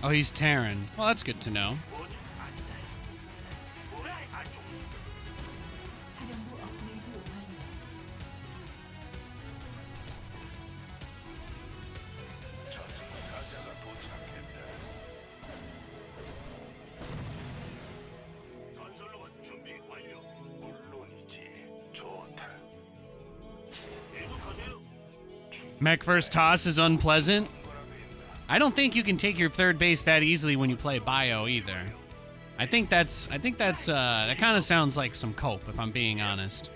Oh, he's Terran. Well, that's good to know. 사령부 업그레이드 완료. 저승사자가 도착했다. 건설로봇 준비 완료. 물론이지. 좋다. 계속하세요. Mech versus Toss is unpleasant. I don't think you can take your third base that easily when you play Bio either. I think that kind of sounds like some cope, if I'm being honest.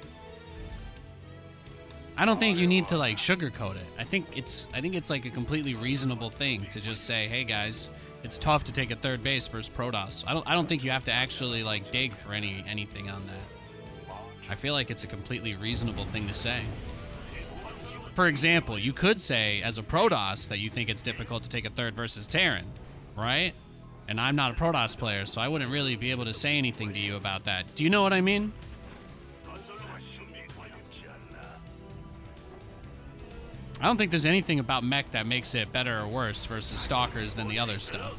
I don't think you need to like sugarcoat it. I think it's like a completely reasonable thing to just say, hey guys, it's tough to take a third base versus Protoss. I don't think you have to actually like dig for anything on that. I feel like it's a completely reasonable thing to say. For example, you could say as a Protoss that you think it's difficult to take a third versus Terran, right? And I'm not a Protoss player, so I wouldn't really be able to say anything to you about that. Do you know what I mean? 건설로봇 준비 완료지 않나? I don't think there's anything about Mech that makes it better or worse versus Stalkers than the other stuff.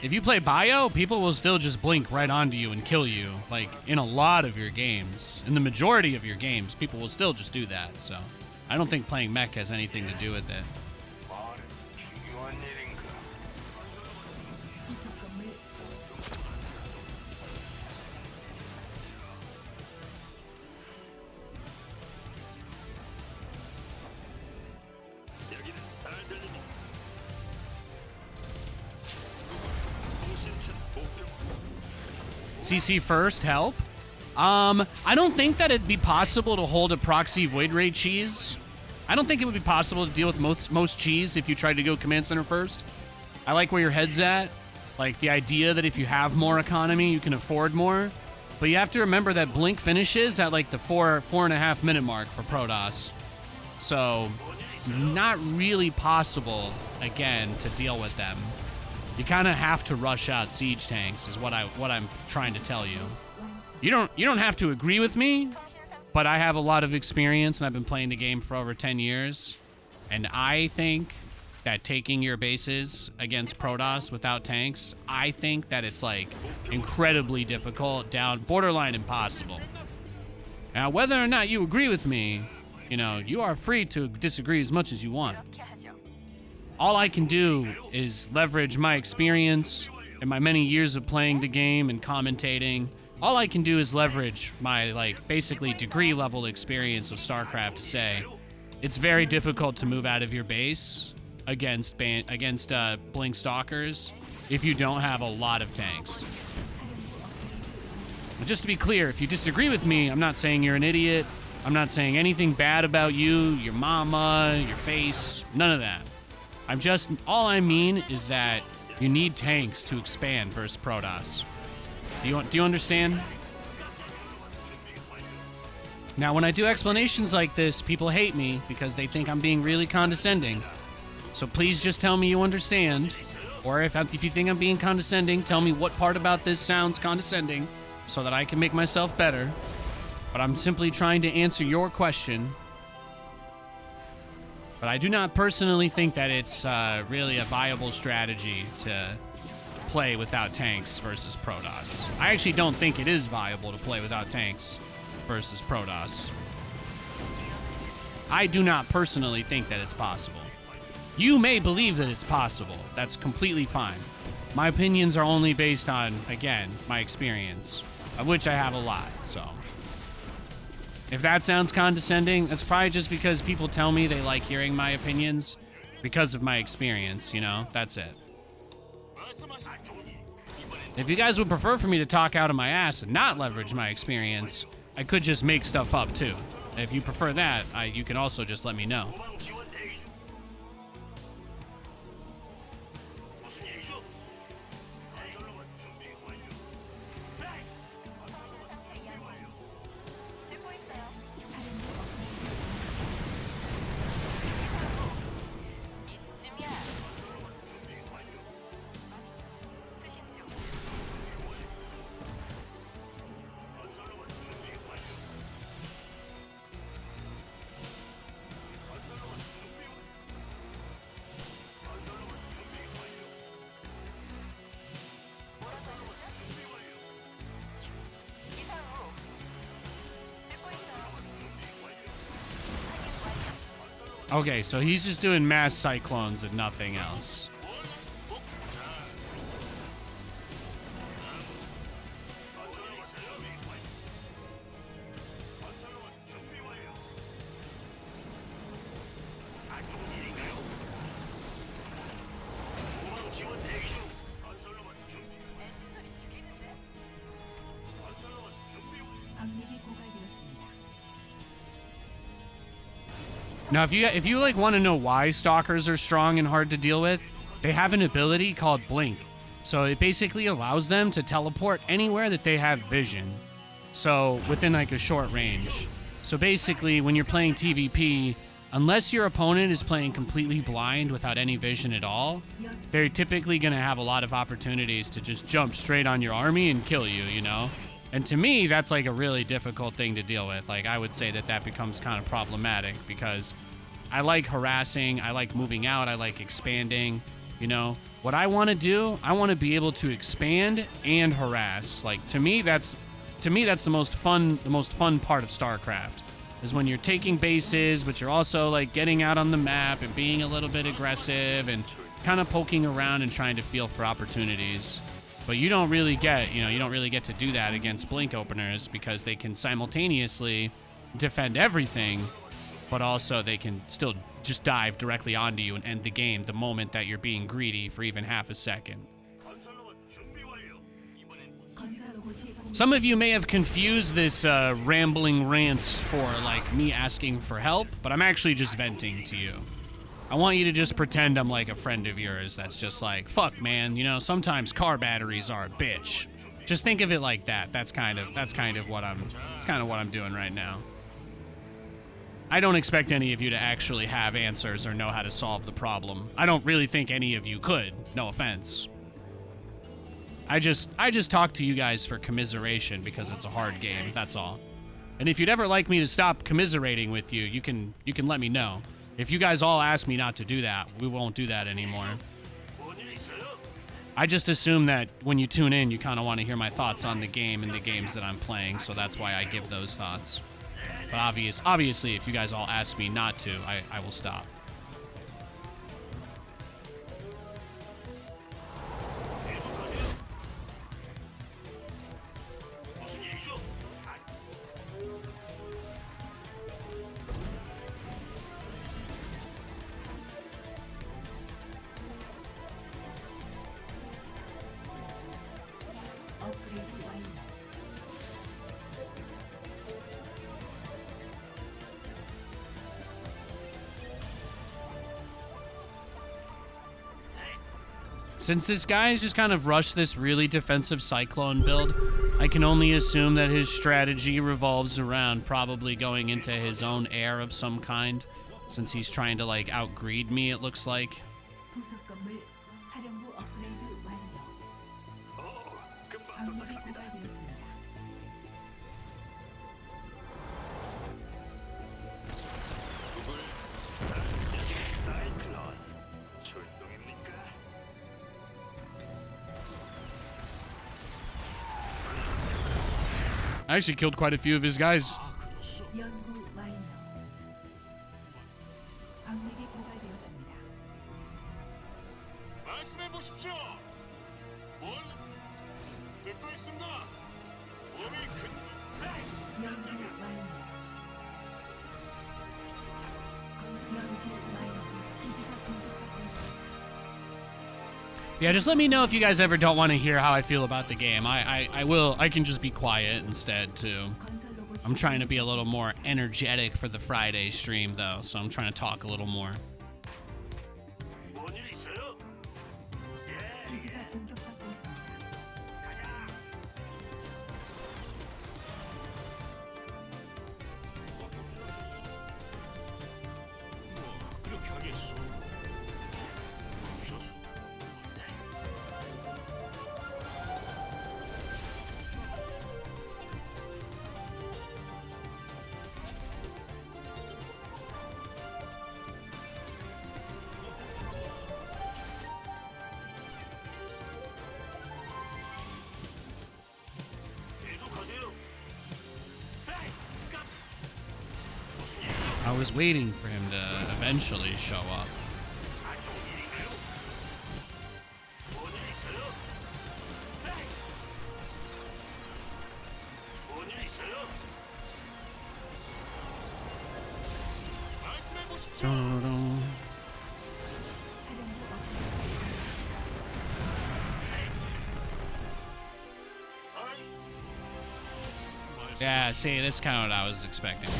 If you play Bio, people will still just blink right onto you and kill you. Like, in a lot of your games. In the majority of your games, people will still just do that, so... I don't think playing Mech has anything to do with it. 말은 중요한 일인가? 부속 건물 여기는 잘 들립니다. CC first, help. I don't think that it'd be possible to hold a proxy Void Ray cheese. I don't think it would be possible to deal with most cheese if you tried to go Command Center first. I like where your head's at. Like the idea that if you have more economy, you can afford more. But you have to remember that Blink finishes at like the 4.5 minute mark for Protoss. So, not really possible, again, to deal with them. You kind of have to rush out siege tanks is what I'm trying to tell you. You don't have to agree with me, but I have a lot of experience and I've been playing the game for over 10 years. And I think that taking your bases against Protoss without tanks, I think that it's like incredibly difficult, down borderline impossible. Now, whether or not you agree with me, you know, you are free to disagree as much as you want. All I can do is leverage my experience and my many years of playing the game and commentating. All I can do is leverage my, like, basically degree level experience of StarCraft to say it's very difficult to move out of your base against Blink Stalkers if you don't have a lot of tanks. But just to be clear, if you disagree with me, I'm not saying you're an idiot. I'm not saying anything bad about you, your mama, your face, none of that. All I mean is that you need tanks to expand versus Protoss. Do you understand? Now, when I do explanations like this, people hate me because they think I'm being really condescending. So please just tell me you understand. Or if you think I'm being condescending, tell me what part about this sounds condescending so that I can make myself better. But I'm simply trying to answer your question. But I do not personally think that it's really a viable strategy to play without tanks versus Protoss. I actually don't think it is viable to play without tanks versus Protoss. I do not personally think that it's possible. You may believe that it's possible. That's completely fine. My opinions are only based on, again, my experience, of which I have a lot, so. If that sounds condescending, that's probably just because people tell me they like hearing my opinions because of my experience, you know? That's it. If you guys would prefer for me to talk out of my ass and not leverage my experience, I could just make stuff up too. If you prefer that, you can also just let me know. Okay, so he's just doing mass cyclones and nothing else. 광맥이 고갈되었습니다. Now, if you like want to know why stalkers are strong and hard to deal with, they have an ability called Blink. So it basically allows them to teleport anywhere that they have vision. So within like a short range. So basically, when you're playing TVP, unless your opponent is playing completely blind without any vision at all, they're typically going to have a lot of opportunities to just jump straight on your army and kill you, you know? And to me, that's like a really difficult thing to deal with. Like, I would say that that becomes kind of problematic because I like harassing, I like moving out, I like expanding, you know? What I want to do, I want to be able to expand and harass. Like, to me, that's the most fun part of StarCraft. Is when you're taking bases, but you're also like getting out on the map and being a little bit aggressive and kind of poking around and trying to feel for opportunities. But you don't really get to do that against Blink openers because they can simultaneously defend everything, but also they can still just dive directly onto you and end the game the moment that you're being greedy for even half a second. 건설 로봇이 공- Some of you may have confused this rambling rant for like me asking for help, but I'm actually just venting to you. I want you to just pretend I'm like a friend of yours that's just like, fuck man, you know, sometimes car batteries are a bitch. Just think of it like that. That's kind of what I'm doing right now. I don't expect any of you to actually have answers or know how to solve the problem. I don't really think any of you could, no offense. I just talk to you guys for commiseration because it's a hard game, that's all. And if you'd ever like me to stop commiserating with you, you can let me know. If you guys all ask me not to do that, we won't do that anymore. I just assume that when you tune in, you kind of want to hear my thoughts on the game and the games that I'm playing, so that's why I give those thoughts. But obviously, if you guys all ask me not to, I will stop. 업그레이드 완료. Since this guy's just kind of rushed this really defensive Cyclone build, I can only assume that his strategy revolves around probably going into his own air of some kind, since he's trying to like outgreed me, it looks like. 부속 건물 사령부 업그레이드 완료. 광맥이 고갈되었습니다. 사이클론 출동입니까? I actually killed quite a few of his guys. 연구 완료. 광맥이 고갈되었습니다. 말씀해 보십시오. 뭘 듣고 있습니다. 몸이 연구 완료. 건설 연구 완료. 기지가 공격받고 있습니다. Yeah, just let me know if you guys ever don't want to hear how I feel about the game. I can just be quiet instead too. 건설 로봇이 I'm trying to be a little more energetic for the Friday stream though, so I'm trying to talk a little more. 뭔일 있어요? 기지가 공격받고 있습니다. 그렇게 하겠소. 계속하세요. I was waiting for him to eventually show up. 안 좋은 일인가요? 뭔일 있어요? 네. 뭔일 있어요? 말씀해 보십시오. 사령부 업그레이드 아이. Yeah, see, that's kind of what I was expecting.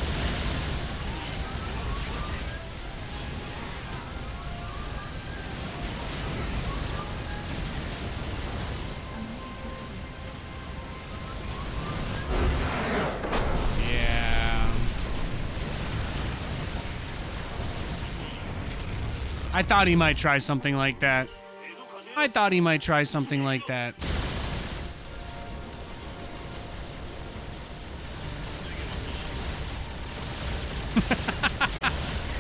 Yeah. I thought he might try something like that. 계속하세요. I thought he might try something like that.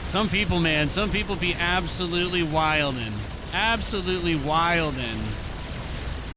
Some people, man, some people be absolutely wildin'. Absolutely wildin'.